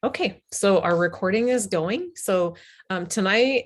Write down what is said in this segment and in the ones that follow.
Okay, so our recording is going. So tonight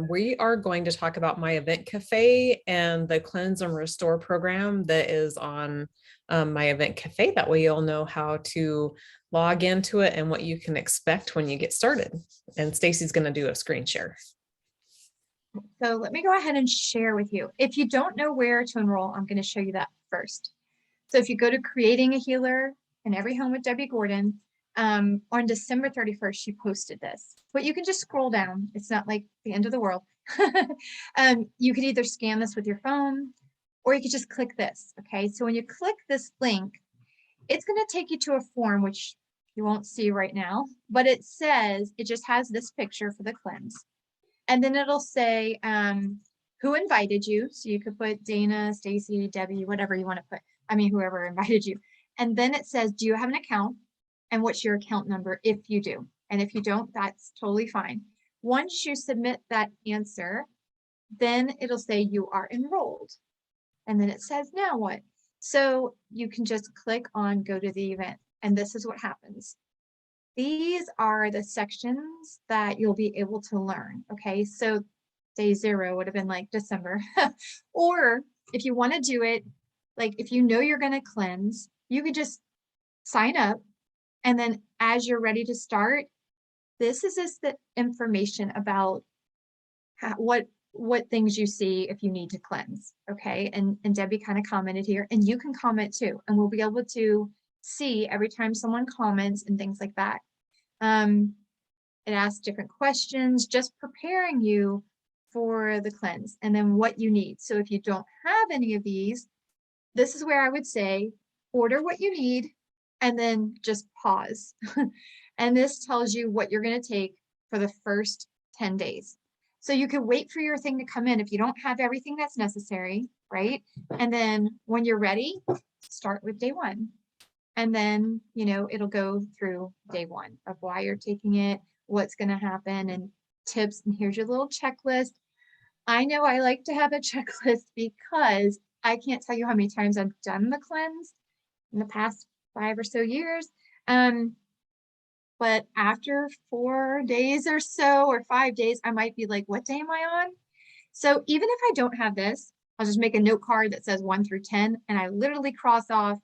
we are going to talk about my event cafe and the cleanse and restore program that is on my event cafe. That way you'll know how to log into it and what you can expect when you get started. And Stacy's going to do a screen share. So let me go ahead and share with you. If you don't know where to enroll, I'm going to show you that first. So if you go to Creating a Healer in Every Home with Debbie Gordon, on December 31st, she posted this, but you can just scroll down. It's not like the end of the world. You could either scan this with your phone or you could just click this. Okay, so when you click this link, it's going to take you to a form, which you won't see right now, but it says, it just has this picture for the cleanse. And then it'll say who invited you. So you could put Dana, Stacy, Debbie, whatever you want to put. I mean, whoever invited you. And then it says, do you have an account? And what's your account number if you do? And if you don't, that's totally fine. Once you submit that answer, then it'll say you are enrolled. And then it says, now what? So you can just click on go to the event. And this is what happens. These are the sections that you'll be able to learn. Okay, so day 0 would have been like December. Or if you want to do it, like if you know you're going to cleanse, you could just sign up. And then as you're ready to start, this is just the information about what things you see if you need to cleanse. Okay, and Debbie kind of commented here, and you can comment too, and we'll be able to see every time someone comments and things like that. It asks different questions, just preparing you for the cleanse and then what you need. So if you don't have any of these, this is where I would say order what you need and then just pause. And this tells you what you're going to take for the first 10 days. So you could wait for your thing to come in if you don't have everything that's necessary, right? And then when you're ready, start with day 1. And then, you know, it'll go through day 1 of why you're taking it, what's going to happen, and tips. And here's your little checklist. I know I like to have a checklist because I can't tell you how many times I've done the cleanse in the past 5 or so years. But after 4 days or so, or 5 days, I might be like, what day am I on? So even if I don't have this, I'll just make a note card that says 1 through 10, and I literally cross off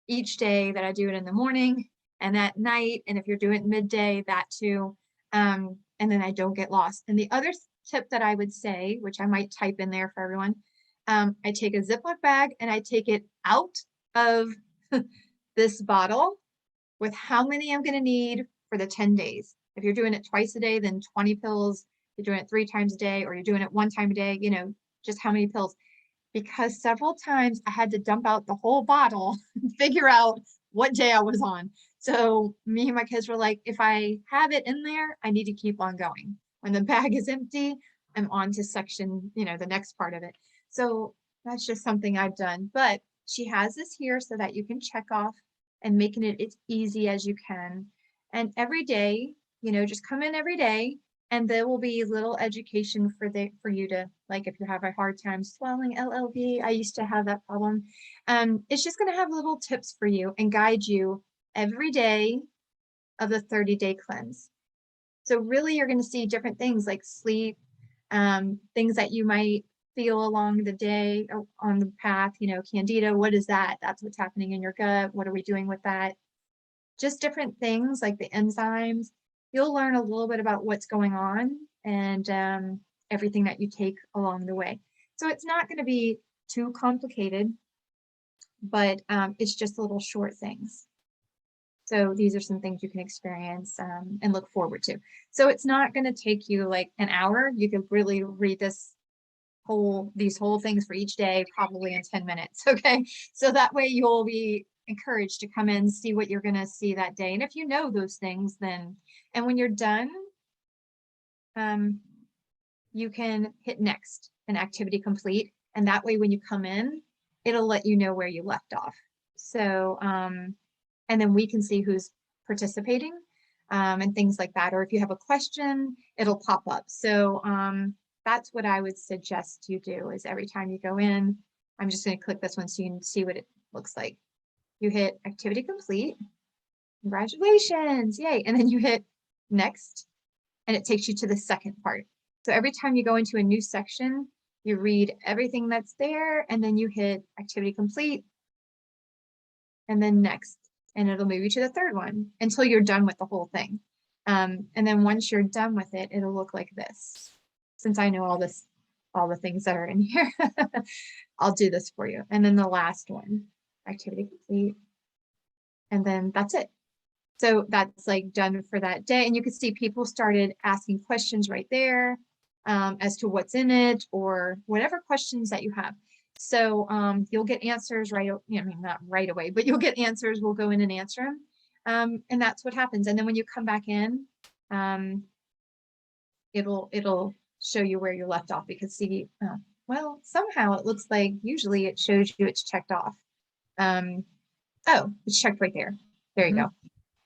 each day that I do it in the morning and at night. And if you're doing it midday, that too. And then I don't get lost. And the other tip that I would say, which I might type in there for everyone, I take a Ziploc bag and I take it out of this bottle with how many I'm going to need for the 10 days. If you're doing it twice a day, then 20 pills. You're doing it 3 times a day, or you're doing it 1 time a day, you know, just how many pills. Because several times I had to dump out the whole bottle and figure out what day I was on. So me and my kids were like, if I have it in there, I need to keep on going. When the bag is empty, I'm on to section, you know, the next part of it. So that's just something I've done. But she has this here so that you can check off and making it as easy as you can. And every day, you know, just come in every day. And there will be little education for you to, like, if you have a hard time swallowing LLV, I used to have that problem. It's just going to have little tips for you and guide you every day of the 30-day cleanse. So really, you're going to see different things like sleep, things that you might feel along the day on the path, you know, candida, what is that? That's what's happening in your gut. What are we doing with that? Just different things like the enzymes. You'll learn a little bit about what's going on and everything that you take along the way. So it's not going to be too complicated, but it's just little short things. So these are some things you can experience and look forward to. So it's not going to take you like an hour. You could really read these whole things for each day, probably in 10 minutes. Okay. So that way you'll be encouraged to come in, see what you're going to see that day. And if you know those things, then, and when you're done, you can hit next and activity complete. And that way, when you come in, it'll let you know where you left off. So, and then we can see who's participating and things like that. Or if you have a question, it'll pop up. So that's what I would suggest you do is every time you go in, I'm just going to click this one so you can see what it looks like. You hit activity complete. Congratulations. Yay. And then you hit next, and it takes you to the second part. So every time you go into a new section, you read everything that's there, and then you hit activity complete, and then next, and it'll move you to the third one until you're done with the whole thing. And then once you're done with it, it'll look like this. Since I know all the things that are in here, I'll do this for you. And then the last one, activity complete. And then that's it. So that's like done for that day. And you can see people started asking questions right there as to what's in it or whatever questions that you have. So you'll get answers I mean, not right away, but you'll get answers. We'll go in and answer them. And that's what happens. And then when you come back in, it'll show you where you left off, because see, well, somehow it looks like usually it shows you it's checked off. Oh, it's checked right there. There you go.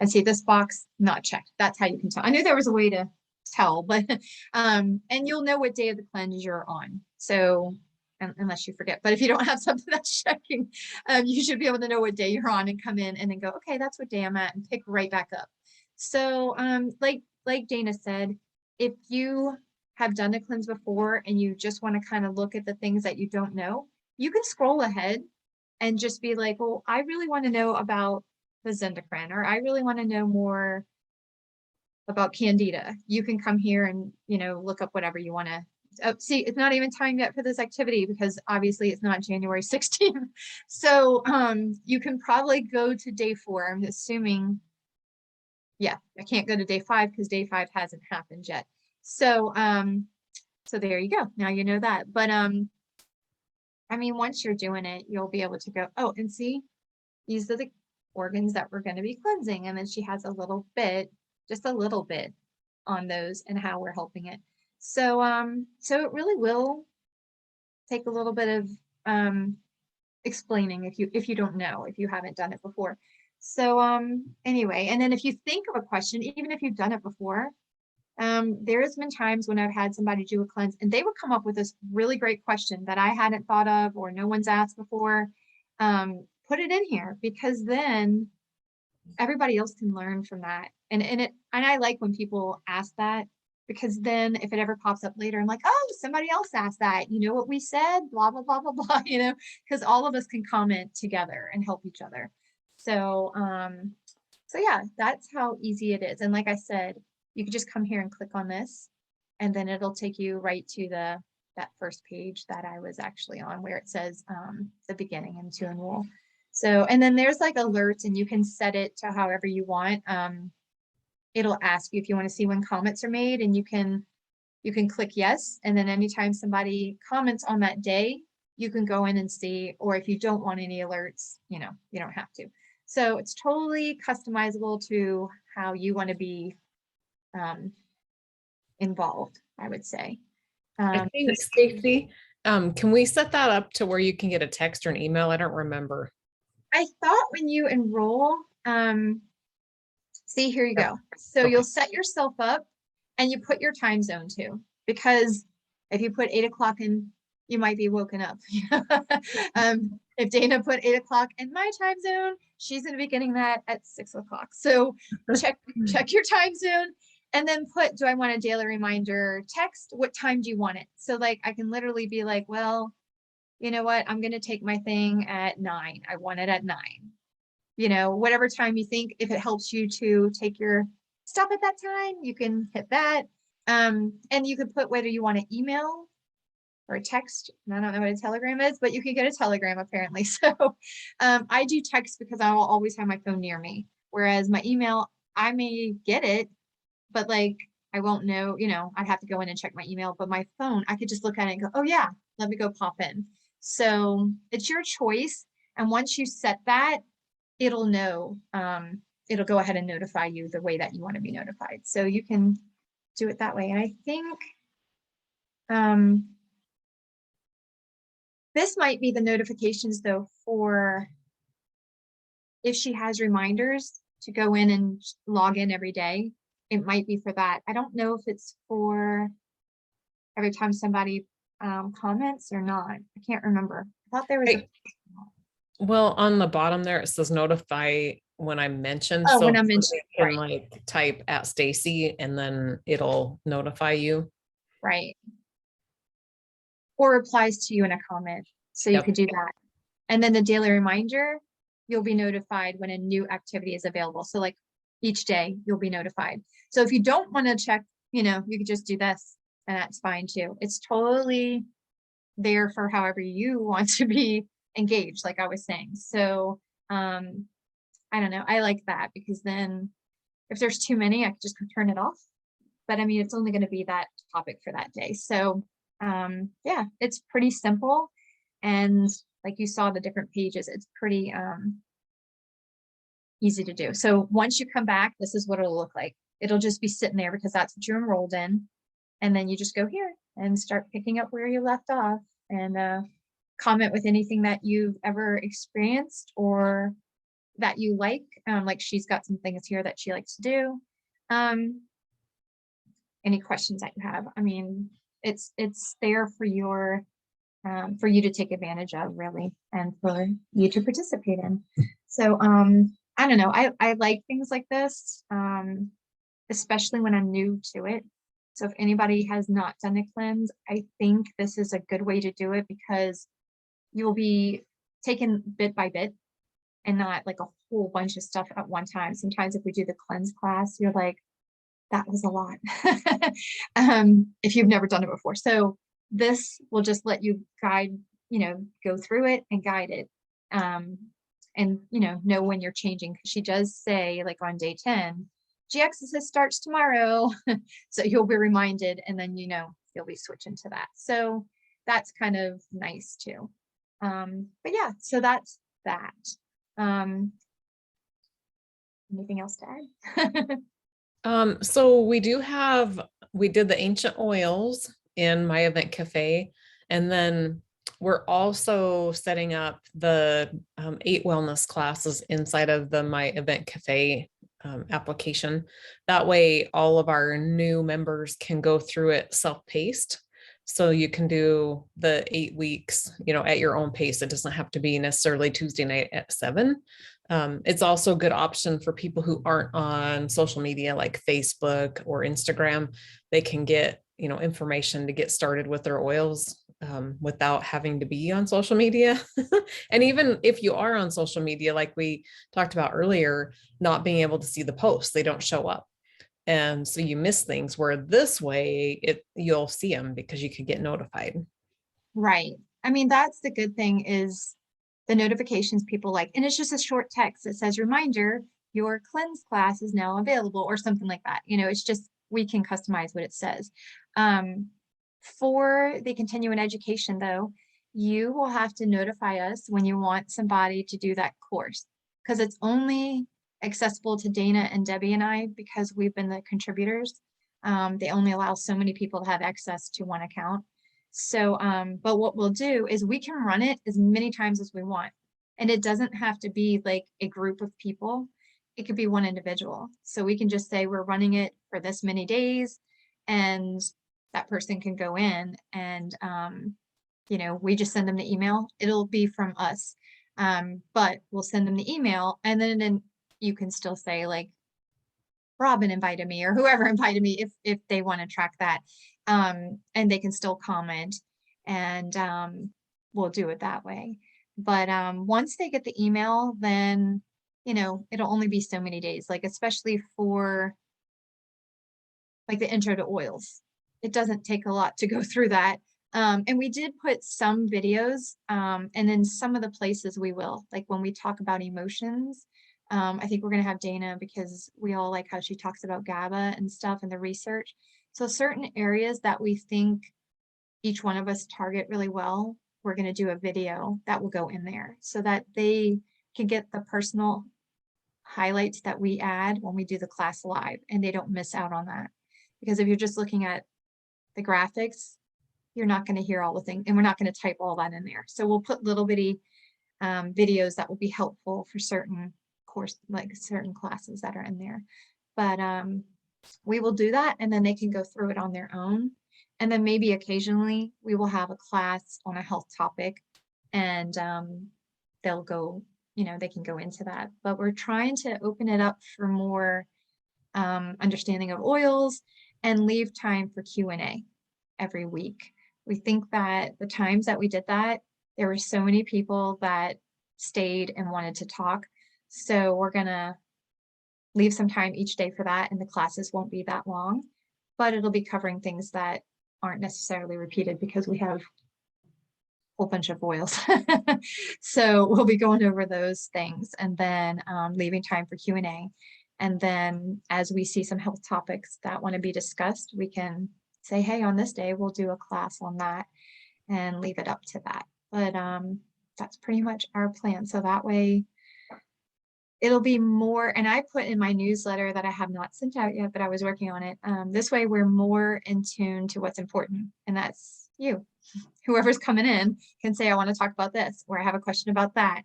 And see this box not checked. That's how you can tell. I knew there was a way to tell, but and you'll know what day of the cleanse you're on. So unless you forget, but if you don't have something that's checking, you should be able to know what day you're on and come in and then go, okay, that's what day I'm at, and pick right back up. So like Dana said, if you have done a cleanse before and you just want to kind of look at the things that you don't know, you can scroll ahead and just be like, well, I really want to know about the Zendocrine, or I really want to know more about Candida. You can come here and, look up whatever you want to. See, it's not even time yet for this activity because obviously it's not January 16th. So you can probably go to day 4. I'm assuming, yeah, I can't go to day 5 because day 5 hasn't happened yet. So so there you go. Now you know that. But I mean, once you're doing it, you'll be able to go, oh, and see, these are the organs that we're going to be cleansing. And then she has a little bit, just a little bit on those and how we're helping it. So so it really will take a little bit of explaining if you don't know, if you haven't done it before. So anyway, and then if you think of a question, even if you've done it before, there has been times when I've had somebody do a cleanse and they would come up with this really great question that I hadn't thought of or no one's asked before. Put it in here, because then everybody else can learn from that. And I like when people ask that, because then if it ever pops up later, I'm like, oh, somebody else asked that. You know what we said? Blah, blah, blah, blah, blah, because all of us can comment together and help each other. So, so yeah, that's how easy it is. And like I said, you can just come here and click on this, and then it'll take you right to that first page that I was actually on, where it says the beginning and to enroll. So, and then there's like alerts, and you can set it to however you want. It'll ask you if you want to see when comments are made, and you can click yes. And then anytime somebody comments on that day, you can go in and see, or if you don't want any alerts, you don't have to. So it's totally customizable to how you want to be involved, I would say. I think, Stacy, can we set that up to where you can get a text or an email? I don't remember. I thought when you enroll, see, here you go. So Okay. you'll set yourself up and you put your time zone too, because if you put 8 o'clock in, you might be woken up. If Dana put 8 o'clock in my time zone, she's going to be getting that at 6 o'clock. So check your time zone, and then put, do I want a daily reminder text? What time do you want it? So like, I can literally be like, well, you know what? I'm going to take my thing at 9. I want it at 9. Whatever time you think, if it helps you to take your stuff at that time, you can hit that. And you can put whether you want to email or a text. I don't know what a telegram is, but you can get a telegram apparently. So I do text because I will always have my phone near me. Whereas my email, I may get it, but like, I won't know, I'd have to go in and check my email, but my phone, I could just look at it and go, oh yeah, let me go pop in. So it's your choice. And once you set that, it'll know, it'll go ahead and notify you the way that you want to be notified. So you can do it that way. And I think this might be the notifications though, for if she has reminders to go in and log in every day, it might be for that. I don't know if it's for every time somebody comments or not. I can't remember. I thought there was Well, on the bottom there, it says notify when I'm mentioned. Oh, So when I mentioned, somebody can right, like type at Stacy and then it'll notify you. right. Or applies to you in a comment. So you could Yep. do that. And then the daily reminder, you'll be notified when a new activity is available. So like each day you'll be notified. So if you don't want to check, you could just do this and that's fine too. It's totally there for however you want to be engaged, like I was saying. So I don't know. I like that because then if there's too many, I could just turn it off. But I mean, it's only going to be that topic for that day. So yeah, it's pretty simple. And like you saw the different pages, it's pretty easy to do. So once you come back, this is what it'll look like. It'll just be sitting there because that's what you enrolled in. And then you just go here and start picking up where you left off and comment with anything that you've ever experienced or that you like she's got some things here that she likes to do. Any questions that you have. I mean, it's there for for you to take advantage of really and for you to participate in. So I don't know. I like things like this, especially when I'm new to it. So if anybody has not done a cleanse, I think this is a good way to do it because you'll be taken bit by bit and not like a whole bunch of stuff at one time. Sometimes if we do the cleanse class, you're like, that was a lot. If you've never done it before. So this will just let you go through it and guide it. And know when you're changing. She does say like on day 10, G-exercise starts tomorrow. So you'll be reminded and then you'll be switching to that. So that's kind of nice too. But yeah, so that's that. Anything else to add? So we did the ancient oils in my event cafe, and then we're also setting up the 8 wellness classes inside of the my event cafe application. That way, all of our new members can go through it self-paced. So you can do the 8 weeks, at your own pace. It doesn't have to be necessarily Tuesday night at 7. It's also a good option for people who aren't on social media like Facebook or Instagram. They can get, information to get started with their oils without having to be on social media. And even if you are on social media, like we talked about earlier, not being able to see the posts, they don't show up. And so you miss things where this way you'll see them because you can get notified. Right. I mean, that's the good thing is the notifications people like, and it's just a short text that says, reminder, your cleanse class is now available or something like that. It's just, we can customize what it says. For the continuing education though, you will have to notify us when you want somebody to do that course because it's only accessible to Dana and Debbie and I because we've been the contributors. They only allow so many people to have access to one account. So, but what we'll do is we can run it as many times as we want. And it doesn't have to be like a group of people. It could be one individual. So we can just say we're running it for this many days and that person can go in and, we just send them the email. It'll be from us. But we'll send them the email and then you can still say like, Robin invited me or whoever invited me if they want to track that. And they can still comment and we'll do it that way. But once they get the email, then, it'll only be so many days, like especially for like the intro to oils. It doesn't take a lot to go through that. And we did put some videos and then some of the places we will, like when we talk about emotions, I think we're going to have Dana because we all like how she talks about GABA and stuff and the research. So certain areas that we think each one of us target really well, we're going to do a video that will go in there so that they can get the personal highlights that we add when we do the class live and they don't miss out on that. Because if you're just looking at the graphics, you're not going to hear all the things and we're not going to type all that in there. So we'll put little bitty videos that will be helpful for certain certain classes that are in there. But we will do that and then they can go through it on their own. And then maybe occasionally we will have a class on a health topic and they'll go they can go into that. But we're trying to open it up for more understanding of oils and leave time for Q&A every week. We think that the times that we did that, there were so many people that stayed and wanted to talk. So we're gonna leave some time each day for that, and the classes won't be that long, but it'll be covering things that aren't necessarily repeated because we have a whole bunch of oils. So we'll be going over those things and then leaving time for Q&A. And then as we see some health topics that want to be discussed, we can say, hey, on this day, we'll do a class on that and leave it up to that. But that's pretty much our plan. So that way it'll be more, and I put in my newsletter that I have not sent out yet, but I was working on it. This way we're more in tune to what's important, and that's you. Whoever's coming in can say, I want to talk about this, or I have a question about that.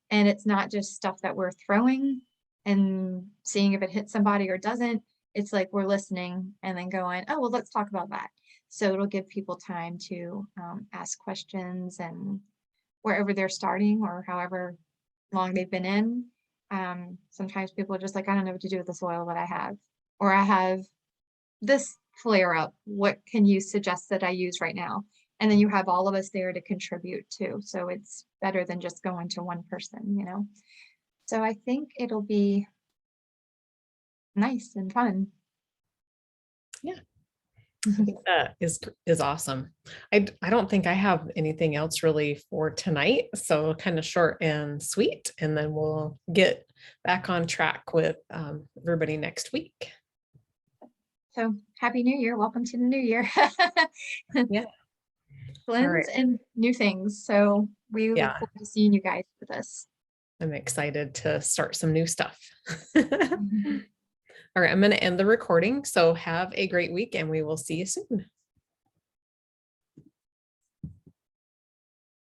And it's not just stuff that we're throwing and seeing if it hits somebody or doesn't. It's like we're listening and then going, oh, well, let's talk about that. So it'll give people time to ask questions, and wherever they're starting or however long they've been in. Sometimes people are just like, I don't know what to do with this oil that I have, or I have this flare up. What can you suggest that I use right now? And then you have all of us there to contribute too. So it's better than just going to one person. So I think it'll be nice and fun. Yeah. I think that is awesome. I don't think I have anything else really for tonight, so kind of short and sweet, and then we'll get back on track with everybody next week. So happy New Year. Welcome to the new year. Yeah. Cleanse and new things. So we look Yeah. forward to seeing you guys for this. I'm excited to start some new stuff. All right, I'm going to end the recording. So have a great week and we will see you soon.